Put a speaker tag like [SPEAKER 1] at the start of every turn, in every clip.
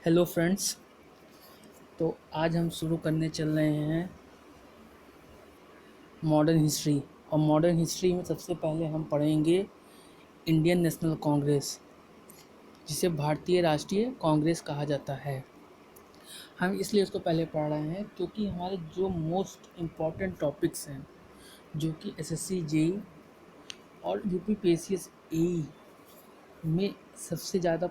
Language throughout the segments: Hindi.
[SPEAKER 1] Hello friends. तो आज हम शुरू करने चल रहे हैं मॉडर्न हिस्ट्री। और मॉडर्न हिस्ट्री में सबसे पहले हम पढ़ेंगे इंडियन नेशनल कांग्रेस, जिसे भारतीय राष्ट्रीय कांग्रेस कहा जाता है। हम इसलिए उसको पहले पढ़ रहे हैं क्योंकि हमारे जो मोस्ट इम्पॉर्टेंट टॉपिक्स हैं, जो कि एसएससी जेई और यूपी पीएससी एई में सबसे ज़्यादा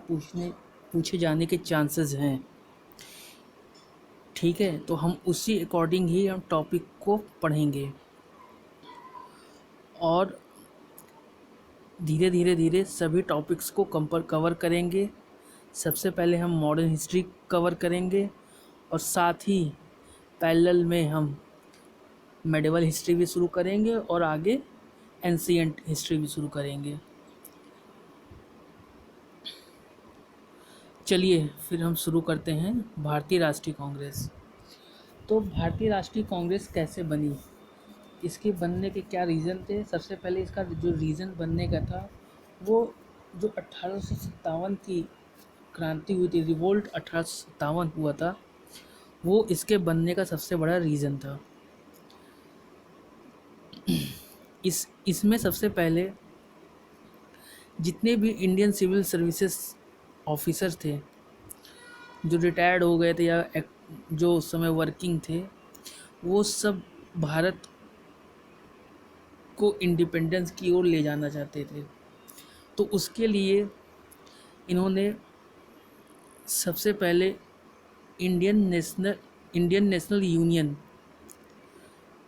[SPEAKER 1] पूछे जाने के चांसेस हैं। ठीक है, तो हम उसी अकॉर्डिंग ही हम टॉपिक को पढ़ेंगे और धीरे धीरे सभी टॉपिक्स को कवर करेंगे। सबसे पहले हम मॉडर्न हिस्ट्री कवर करेंगे और साथ ही पैरेलल में हम मेडिवल हिस्ट्री भी शुरू करेंगे और आगे एंशिएंट हिस्ट्री भी शुरू करेंगे। चलिए फिर हम शुरू करते हैं भारतीय राष्ट्रीय कांग्रेस। तो भारतीय राष्ट्रीय कांग्रेस कैसे बनी, इसके बनने के क्या रीज़न थे। सबसे पहले इसका जो रीज़न बनने का था, वो जो 1857 की क्रांति हुई थी, रिवोल्ट 1857 हुआ था, वो इसके बनने का सबसे बड़ा रीज़न था। इसमें सबसे पहले जितने भी इंडियन सिविल सर्विसेज ऑफिसर थे, जो रिटायर्ड हो गए थे या जो उस समय वर्किंग थे, वो सब भारत को इंडिपेंडेंस की ओर ले जाना चाहते थे। तो उसके लिए इन्होंने सबसे पहले इंडियन नेशनल यूनियन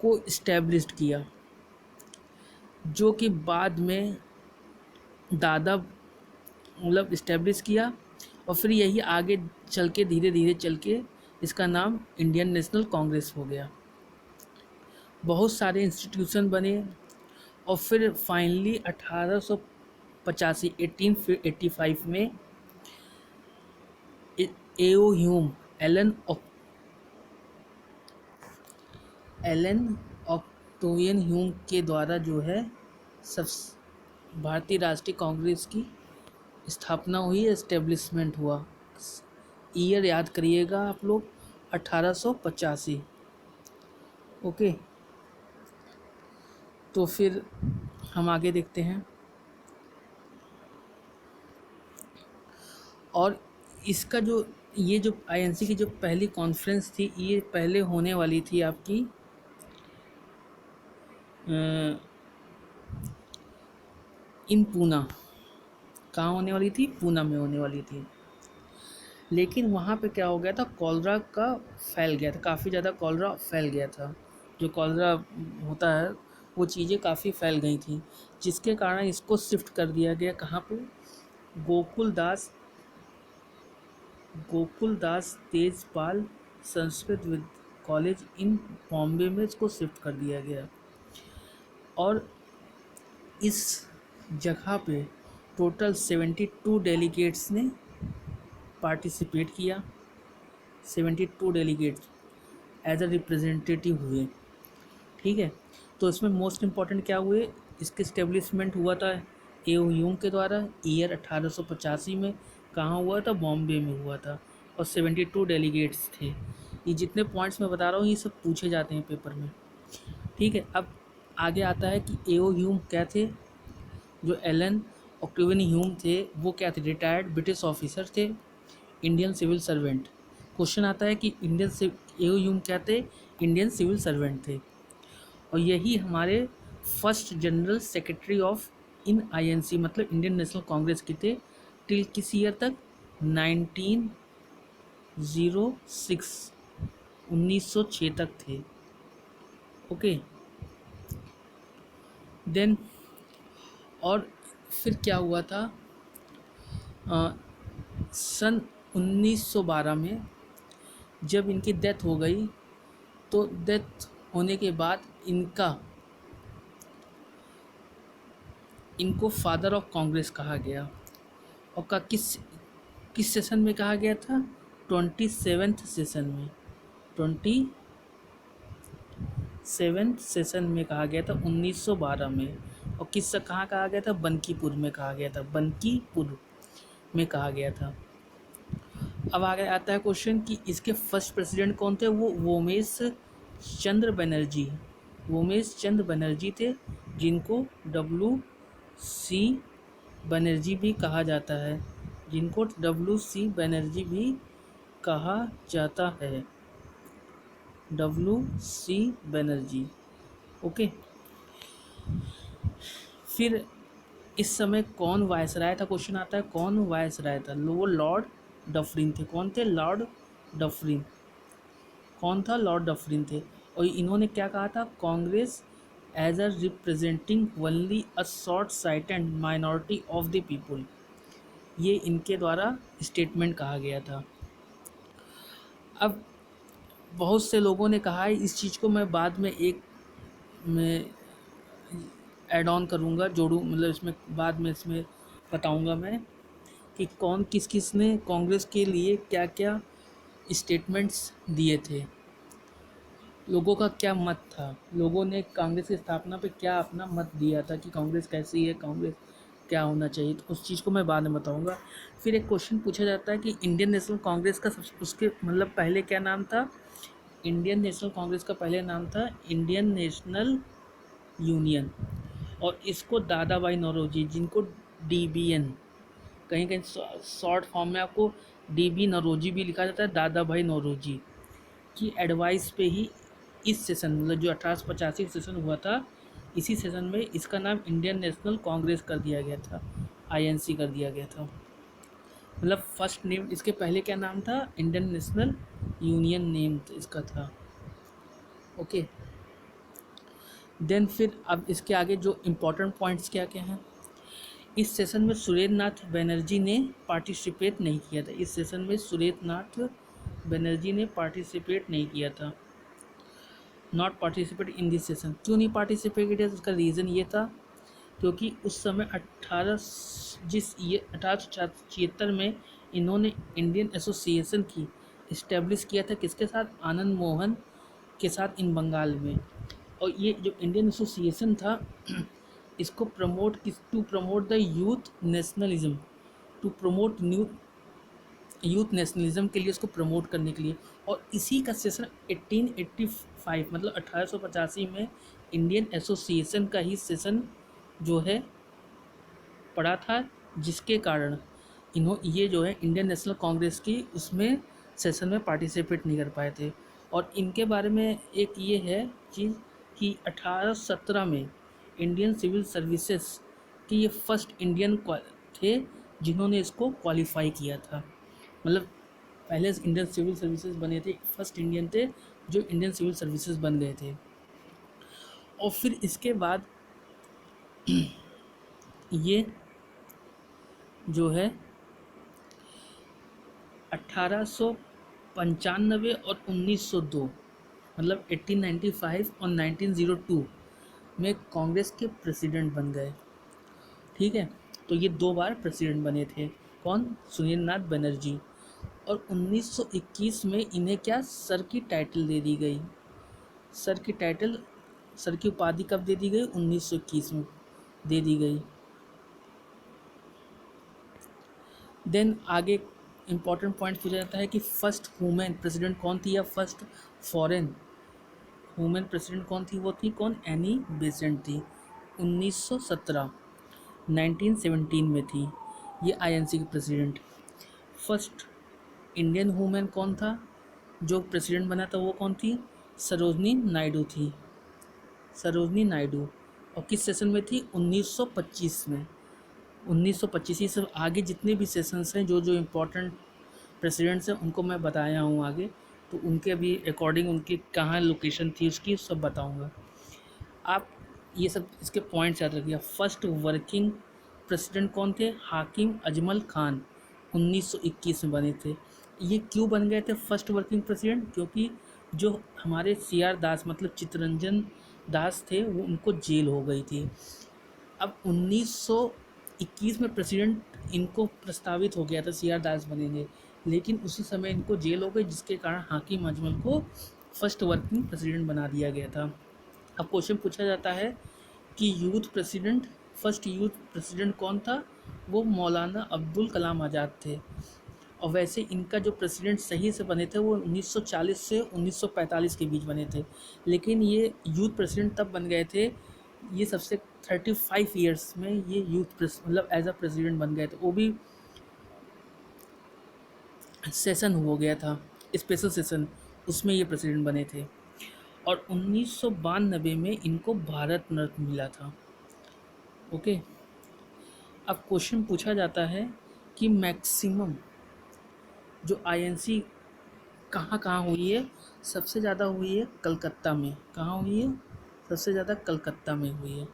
[SPEAKER 1] को इस्टेब्लिश्ड किया, जो कि बाद में दादा मतलब इस्टेब्लिश किया। और फिर यही आगे चल के धीरे धीरे चल के इसका नाम इंडियन नेशनल कांग्रेस हो गया। बहुत सारे इंस्टीट्यूशन बने और फिर फाइनली 1885 में एओ ह्यूम एलन ऑक्टेवियन ह्यूम के द्वारा जो है सब भारतीय राष्ट्रीय कांग्रेस की स्थापना हुई, एस्टेब्लिशमेंट हुआ। ईयर याद करिएगा आप लोग, 1885। ओके, तो फिर हम आगे देखते हैं। और इसका जो ये जो आईएनसी की जो पहली कॉन्फ्रेंस थी, ये पहले होने वाली थी आपकी इन पूना। कहाँ होने वाली थी? पूना में होने वाली थी। लेकिन वहाँ पे क्या हो गया था, कॉलरा का फैल गया था, काफ़ी ज़्यादा कॉलरा फैल गया था। जो कॉलरा होता है, वो चीज़ें काफ़ी फैल गई थी, जिसके कारण इसको शिफ्ट कर दिया गया। कहाँ पे? गोकुलदास तेजपाल संस्कृत कॉलेज इन बॉम्बे में इसको शिफ्ट कर दिया गया। और इस जगह पे टोटल 72 डेलीगेट्स ने पार्टिसिपेट किया। 72 डेलीगेट्स एज अ रिप्रेजेंटेटिव हुए। ठीक है, तो इसमें मोस्ट इम्पॉर्टेंट क्या हुए, इसके इस्टेब्लिशमेंट हुआ था एओ ह्यूम के द्वारा ईयर 1885 में। कहाँ हुआ था? बॉम्बे में हुआ था। और 72 डेलीगेट्स थे। ये जितने पॉइंट्स मैं बता रहा हूँ, ये सब पूछे जाते हैं पेपर में। ठीक है, अब आगे आता है कि एओ ह्यूम क्या थे। जो एलन ऑक्टेवियन ह्यूम थे, वो क्या थे? रिटायर्ड ब्रिटिश ऑफिसर थे, इंडियन सिविल सर्वेंट। क्वेश्चन आता है कि एओ ह्यूम क्या थे? इंडियन सिविल सर्वेंट थे। और यही हमारे first general secretary of in INC मतलब इंडियन नेशनल कांग्रेस के थे, टिल किस ईयर तक? 1906 1906 तक थे। ओके, देन और फिर क्या हुआ था, सन 1912 में जब इनकी डेथ हो गई, तो डेथ होने के बाद इनको फादर ऑफ कांग्रेस कहा गया। और किस सेशन में कहा गया था? 27th सेशन में। 27th सेशन में कहा गया था 1912 में। और कहाँ कहा गया था? बंकीपुर में कहा गया था। बंकीपुर में कहा गया था। अब आगे आता है क्वेश्चन कि इसके फर्स्ट प्रेसिडेंट कौन थे। वो वोमेश चंद्र बनर्जी, वोमेश चंद्र बनर्जी थे, जिनको WC बनर्जी भी कहा जाता है, जिनको WC बनर्जी भी कहा जाता है, WC बनर्जी। ओके। फिर इस समय कौन वायसराय था, क्वेश्चन आता है कौन वायसराय था। वो लॉर्ड डफरिन थे। कौन थे? Lord Dufferin. कौन था? लॉर्ड डफरिन थे। और इन्होंने क्या कहा था? Congress as a representing only a short sighted minority of the people, ये इनके द्वारा स्टेटमेंट कहा गया था। अब बहुत से लोगों ने कहा है, इस चीज़ को मैं बाद में एक में ऐड ऑन करूँगा, जोड़ूँ, मतलब इसमें बाद में इसमें बताऊँगा मैं कि कौन किस किस ने कांग्रेस के लिए क्या क्या स्टेटमेंट्स दिए थे, लोगों का क्या मत था, लोगों ने कांग्रेस की स्थापना पे क्या अपना मत दिया था कि कांग्रेस कैसी है, कांग्रेस क्या होना चाहिए, तो उस चीज़ को मैं बाद में बताऊँगा। फिर एक क्वेश्चन पूछा जाता है कि इंडियन नेशनल कांग्रेस का उसके मतलब पहले क्या नाम था। इंडियन नेशनल कांग्रेस का पहले नाम था इंडियन नेशनल यूनियन, और इसको दादा भाई नौरोजी, जिनको DBN, कहीं कहीं शॉर्ट फॉर्म में आपको DB नौरोजी भी लिखा जाता है, दादा भाई नौरोजी की एडवाइस पे ही इस सेशन, मतलब जो 1885 सेशन हुआ था, इसी सेशन में इसका नाम इंडियन नेशनल कांग्रेस कर दिया गया था, INC कर दिया गया था। मतलब फर्स्ट नेम, इसके पहले क्या नाम था? इंडियन नेशनल यूनियन नेम इसका था। ओके। देन फिर अब इसके आगे जो इम्पोर्टेंट पॉइंट्स क्या क्या हैं। इस सेशन में सुरेंद्र नाथ बनर्जी ने पार्टिसिपेट नहीं किया था। इस सेशन में सुरेंद्र नाथ बनर्जी ने पार्टिसिपेट नहीं किया था। Not participate in this session. क्यों नहीं पार्टिसिपेट किया? उसका रीज़न ये था क्योंकि उस समय 1876 में इन्होंने इंडियन एसोसिएशन की इस्टेब्लिश किया था, किसके साथ? आनंद मोहन के साथ, इन बंगाल में। और ये जो इंडियन एसोसिएशन था इसको to promote the youth nationalism, to promote new youth nationalism के लिए, उसको प्रमोट करने के लिए। और इसी का सेशन 1885 मतलब 1885 में इंडियन एसोसिएशन का ही सेशन जो है पड़ा था, जिसके कारण ये जो है इंडियन नेशनल कांग्रेस की उसमें सेशन में पार्टिसिपेट नहीं कर पाए थे। और इनके बारे में एक ये है चीज़ कि 1817 में इंडियन सिविल सर्विसेज के ये फर्स्ट इंडियन थे जिन्होंने इसको क्वालिफाई किया था। मतलब पहले इंडियन सिविल सर्विसेज बने थे, फर्स्ट इंडियन थे जो इंडियन सिविल सर्विसेज बन गए थे। और फिर इसके बाद ये जो है 1895 और 1902 मतलब 1895 और 1902 में कांग्रेस के प्रेसिडेंट बन गए। ठीक है, तो ये 2 बार प्रेसिडेंट बने थे। कौन? सुरेंद्र नाथ बनर्जी। और 1921 में इन्हें क्या, सर की टाइटल दे दी गई। सर की टाइटल, सर की उपाधि कब दे दी गई? 1921 में दे दी गई। देन आगे इम्पॉर्टेंट पॉइंट पूछा जाता है कि फर्स्ट वुमेन प्रेसिडेंट कौन थी, या फर्स्ट फॉरेन वुमेन प्रेसिडेंट कौन थी? वो थी कौन? एनी बेसेंट थी। 1917 1917 में थी ये INC की प्रेसिडेंट। फर्स्ट इंडियन वुमेन कौन था जो प्रेसिडेंट बना था? वो कौन थी? सरोजनी नायडू थी। सरोजनी नायडू। और किस सेशन में थी? 1925 में। 1925। ये सब आगे जितने भी सेशंस हैं, जो जो इम्पोर्टेंट प्रेसिडेंट्स हैं, उनको मैं बताया हूँ आगे, तो उनके भी अकॉर्डिंग उनकी कहाँ लोकेशन थी उसकी सब बताऊँगा। आप ये सब इसके पॉइंट्स याद रखिए। फर्स्ट वर्किंग प्रेसिडेंट कौन थे? हाकिम अजमल खान 1921 में बने थे। ये क्यों बन गए थे फर्स्ट वर्किंग प्रेसिडेंट? क्योंकि जो हमारे CR दास मतलब चित्तरंजन दास थे, वो उनको जेल हो गई थी। अब 1921 में प्रेसिडेंट इनको प्रस्तावित हो गया था, CR दास बनेंगे, लेकिन उसी समय इनको जेल हो गई, जिसके कारण हाकिम अजमल को फर्स्ट वर्किंग प्रेसिडेंट बना दिया गया था। अब क्वेश्चन पूछा जाता है कि फर्स्ट यूथ प्रेसिडेंट कौन था? वो मौलाना अब्दुल कलाम आज़ाद थे। और वैसे इनका जो प्रेसिडेंट सही से बने थे वो 1940 से 1945 के बीच बने थे, लेकिन ये यूथ प्रेसिडेंट तब बन गए थे, ये सबसे 35 ईयर्स में ये यूथ मतलब एज अ प्रेसिडेंट बन गए थे, वो भी सेशन हो गया था, स्पेशल सेशन, उसमें ये प्रेसिडेंट बने थे। और 1992 में इनको भारत रत्न मिला था। ओके, अब क्वेश्चन पूछा जाता है कि मैक्सिमम जो आईएनसी कहाँ कहाँ हुई है। सबसे ज़्यादा हुई है कलकत्ता में। कहाँ हुई है? सबसे ज़्यादा कलकत्ता में हुई है।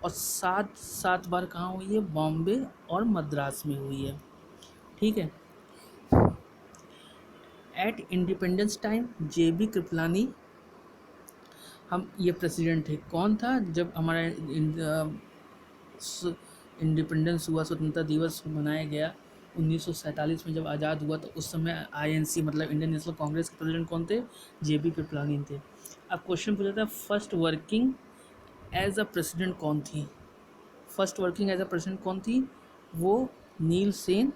[SPEAKER 1] और सात सात बार कहाँ हुई है? बॉम्बे और मद्रास में हुई है। ठीक है। At independence time JB Kripalani, हम ये प्रेसिडेंट थे। कौन था जब हमारा इंडिपेंडेंस हुआ, स्वतंत्रता दिवस मनाया गया 1947 में जब आज़ाद हुआ, तो उस समय INC मतलब इंडियन नेशनल कांग्रेस के प्रेसिडेंट कौन थे? JB कृपलानी थे। अब क्वेश्चन पूछा था first working as a president कौन थी? First working as a president कौन थी? वो नील सेन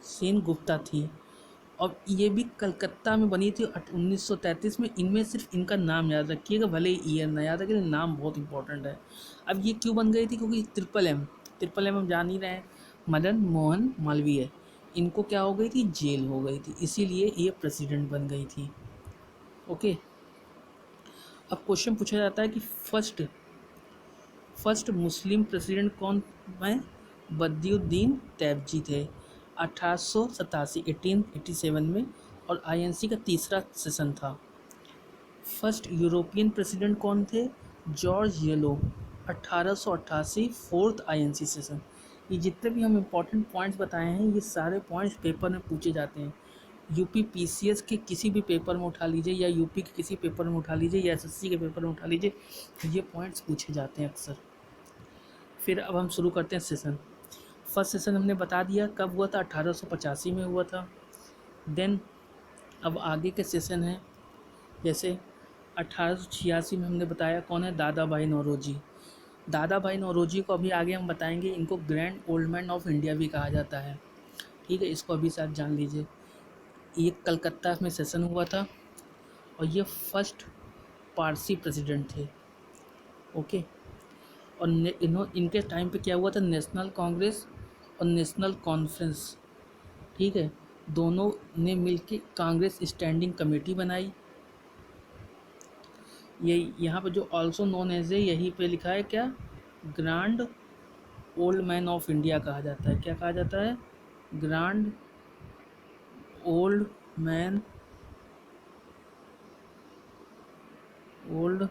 [SPEAKER 1] सेन गुप्ता थी। और ये भी कलकत्ता में बनी थी 1933 में। इनमें सिर्फ इनका नाम याद रखिएगा, भले ही ईयर ना याद रखिए, नाम बहुत इंपॉर्टेंट है। अब ये क्यों बन गई थी? क्योंकि ट्रिपल एम हम जान ही रहे हैं, मदन मोहन मालवीय, इनको क्या हो गई थी? जेल हो गई थी, इसीलिए ये प्रेसिडेंट बन गई थी। ओके, अब क्वेश्चन पूछा जाता है कि फर्स्ट मुस्लिम प्रेसिडेंट कौन है? बदियुद्दीन तैयबजी थे 1887 1887 में, और INC का तीसरा सेशन था। फर्स्ट यूरोपियन प्रेसिडेंट कौन थे? George yellow 1888 fourth INC session. ये जितने भी हम इम्पोर्टेंट पॉइंट्स बताए हैं, ये सारे पॉइंट्स पेपर में पूछे जाते हैं। यूपी PCS के किसी भी पेपर में उठा लीजिए, या यूपी के किसी पेपर में उठा लीजिए, या SSC के पेपर में उठा लीजिए, ये पॉइंट्स पूछे जाते हैं अक्सर। फिर अब हम शुरू करते हैं सेशन। फर्स्ट सेशन हमने बता दिया कब हुआ था, 1885 में हुआ था। देन अब आगे के सेशन हैं, जैसे 1886 में हमने बताया कौन है? दादा भाई नौरोजी। दादा भाई नौरोजी को अभी आगे हम बताएंगे, इनको grand old man of India भी कहा जाता है। ठीक है, इसको अभी साथ जान लीजिए। ये कलकत्ता में सेशन हुआ था, और ये फर्स्ट पारसी प्रेसिडेंट थे। ओके, और इनके टाइम पे क्या हुआ था? नेशनल कांग्रेस और नेशनल कॉन्फ्रेंस, ठीक है, दोनों ने मिलकर कांग्रेस स्टैंडिंग कमेटी बनाई। ये यहाँ पे जो ऑल्सो नोन एज है, यहीं पे लिखा है क्या? Grand old man of India कहा जाता है। क्या कहा जाता है? Grand old man old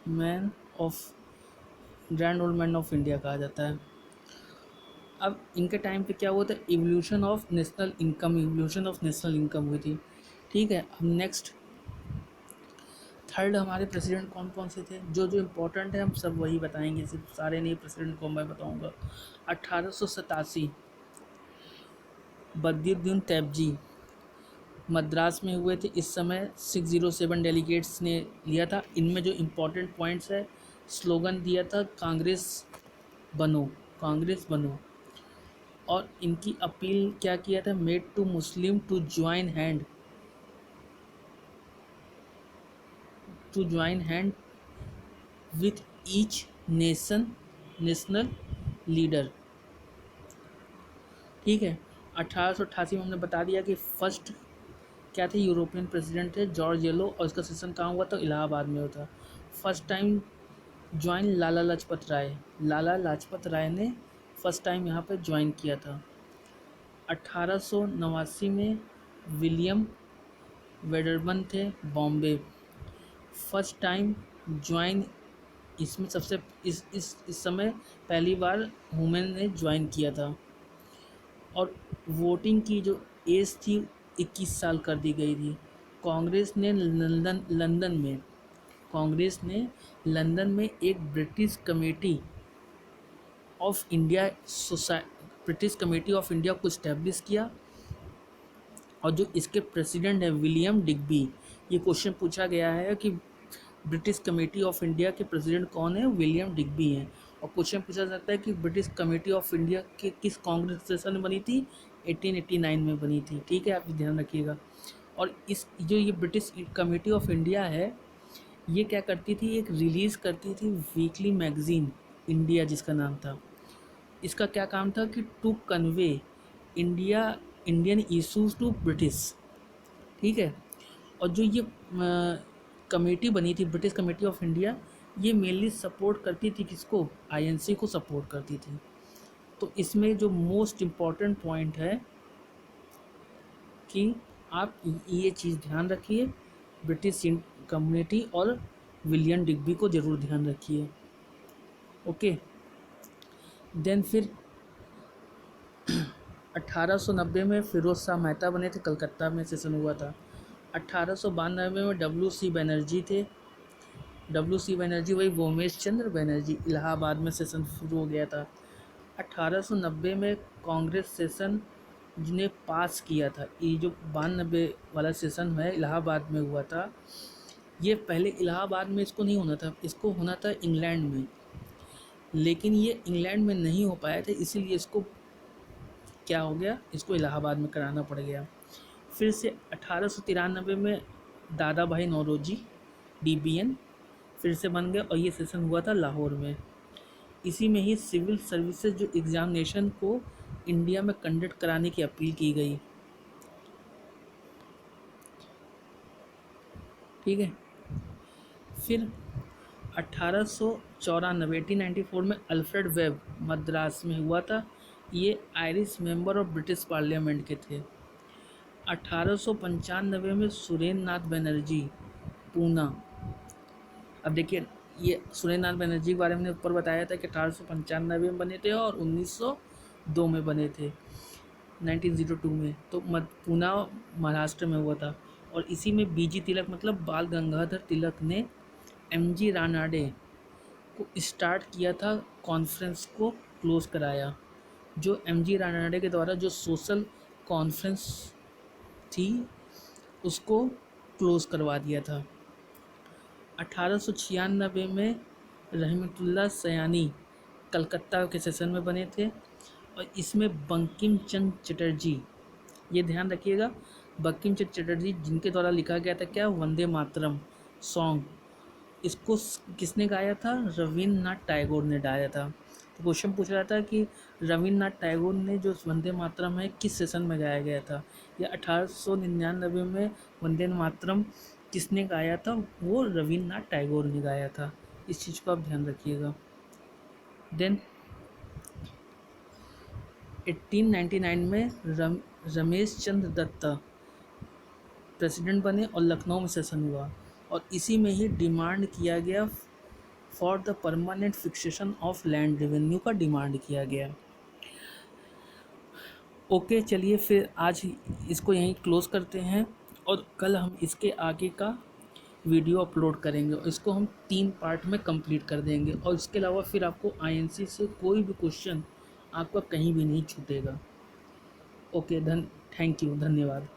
[SPEAKER 1] man of grand old man of India कहा जाता है। अब इनके टाइम पे क्या हुआ था? इवोल्यूशन ऑफ नेशनल इनकम हुई थी। ठीक है, अब नेक्स्ट थर्ड हमारे प्रेसिडेंट कौन कौन से थे? जो जो इम्पोर्टेंट है हम सब वही बताएंगे, सिर्फ सारे नहीं प्रेसिडेंट को मैं बताऊंगा। 1887 बदियुद्दीन तैयबजी मद्रास में हुए थे। इस समय 607 डेलीगेट्स ने लिया था। इनमें जो इम्पोर्टेंट पॉइंट्स है, स्लोगन दिया था कांग्रेस बनो, कांग्रेस बनो। और इनकी अपील क्या किया था? Made to Muslim to join hand with each national leader. ठीक है, 1888 में हमने बता दिया कि फर्स्ट क्या थे? यूरोपियन प्रेसिडेंट थे जॉर्ज येलो, और इसका सेशन कहाँ हुआ था? इलाहाबाद में होता। First time join Lala Lajpat Rai ने फर्स्ट टाइम यहाँ पे ज्वाइन किया था। 1889 में विलियम वेडरबर्न थे बॉम्बे, फर्स्ट टाइम ज्वाइन। इसमें सबसे इस समय पहली बार वुमेन ने ज्वाइन किया था। और वोटिंग की जो एज थी 21 साल कर दी गई थी। कांग्रेस ने लंदन में एक ब्रिटिश कमेटी ऑफ इंडिया को इस्टेब्लिश किया। और जो इसके प्रेसिडेंट है विलियम डिग्बी। ये क्वेश्चन पूछा गया है कि ब्रिटिश कमेटी ऑफ इंडिया के प्रेसिडेंट कौन है? विलियम डिग्बी हैं। और क्वेश्चन पूछा जाता है कि ब्रिटिश कमेटी ऑफ इंडिया के किस कांग्रेस सेशन में बनी थी? 1889 में बनी थी। ठीक है, आप ध्यान रखिएगा। और इस जो ये ब्रिटिश कमेटी ऑफ इंडिया है, ये क्या करती थी, एक रिलीज़ करती थी वीकली मैगजीन इंडिया जिसका नाम था। इसका क्या काम था कि to convey Indian issues to British. ठीक है। और जो ये कमेटी बनी थी, ब्रिटिश कमेटी ऑफ इंडिया, ये मेनली सपोर्ट करती थी किसको? आईएनसी को सपोर्ट करती थी। तो इसमें जो मोस्ट इम्पॉर्टेंट पॉइंट है कि आप ये चीज़ ध्यान रखिए, ब्रिटिश कम्युनिटी और विलियम डिग्बी को ज़रूर ध्यान रखिए। ओके। देन फिर 1890 में फिरोज शाह मेहता बने थे, कलकत्ता में सेशन हुआ था। 1892 में डब्ल्यू.सी. बनर्जी थे। डब्ल्यू.सी. बनर्जी वही वोमेश चंद्र बनर्जी, इलाहाबाद में सेशन शुरू हो गया था। 1890 में कांग्रेस सेशन जिन्हें पास किया था, ये जो 92 वाला सेशन है इलाहाबाद में हुआ था, ये पहले इलाहाबाद में इसको नहीं होना था, इसको होना था इंग्लैंड में, लेकिन ये इंग्लैंड में नहीं हो पाया था, इसीलिए इसको क्या हो गया, इसको इलाहाबाद में कराना पड़ गया। फिर से 1893 में दादा भाई नौरोजी DBN फिर से बन गया और ये सेशन हुआ था लाहौर में। इसी में ही सिविल सर्विसेज जो एग्जामिनेशन को इंडिया में कंडक्ट कराने की अपील की गई। ठीक है। फिर 1894 में अल्फ्रेड वेब मद्रास में हुआ था, ये Irish member of British parliament के थे। 1895 में सुरेंद्र नाथ बनर्जी पूना। अब देखिए, ये सुरेंद्र नाथ बनर्जी के बारे में ऊपर बताया था कि 1895 में बने थे और 1902 में बने थे, 1902 में। तो पूना महाराष्ट्र में हुआ था। और इसी में बीजी तिलक मतलब बाल गंगाधर तिलक ने MG रानाडे को स्टार्ट किया था, कॉन्फ्रेंस को क्लोज कराया। जो MG रानाडे के द्वारा जो सोशल कॉन्फ्रेंस थी उसको क्लोज करवा दिया था। 1896 में रहमतुल्लाह सयानी कलकत्ता के सेशन में बने थे और इसमें बंकिम चंद्र चटर्जी, ये ध्यान रखिएगा, बंकिम चंद्र चटर्जी जिनके द्वारा लिखा गया था क्या, वंदे मातरम सॉन्ग, इसको किसने गाया था? रविन्द्रनाथ टैगोर ने गाया था। तो क्वेश्चन पूछ रहा था कि रविन्द्रनाथ टैगोर ने जो वंदे मातरम है किस सेशन में गाया गया था? या 1899 में वंदे मातरम किसने गाया था? वो रविन्द्रनाथ टैगोर ने गाया था। इस चीज़ को आप ध्यान रखिएगा। देन 1899 में रमेश चंद्र दत्ता प्रेसिडेंट बने और लखनऊ में सेशन हुआ और इसी में ही डिमांड किया गया for the permanent fixation of land revenue का डिमांड किया गया। ओके, चलिए फिर आज इसको यहीं क्लोज करते हैं और कल हम इसके आगे का वीडियो अपलोड करेंगे और इसको हम 3 पार्ट में कंप्लीट कर देंगे और इसके अलावा फिर आपको INC से कोई भी क्वेश्चन आपका कहीं भी नहीं छूटेगा। ओके, थैंक यू, धन्यवाद।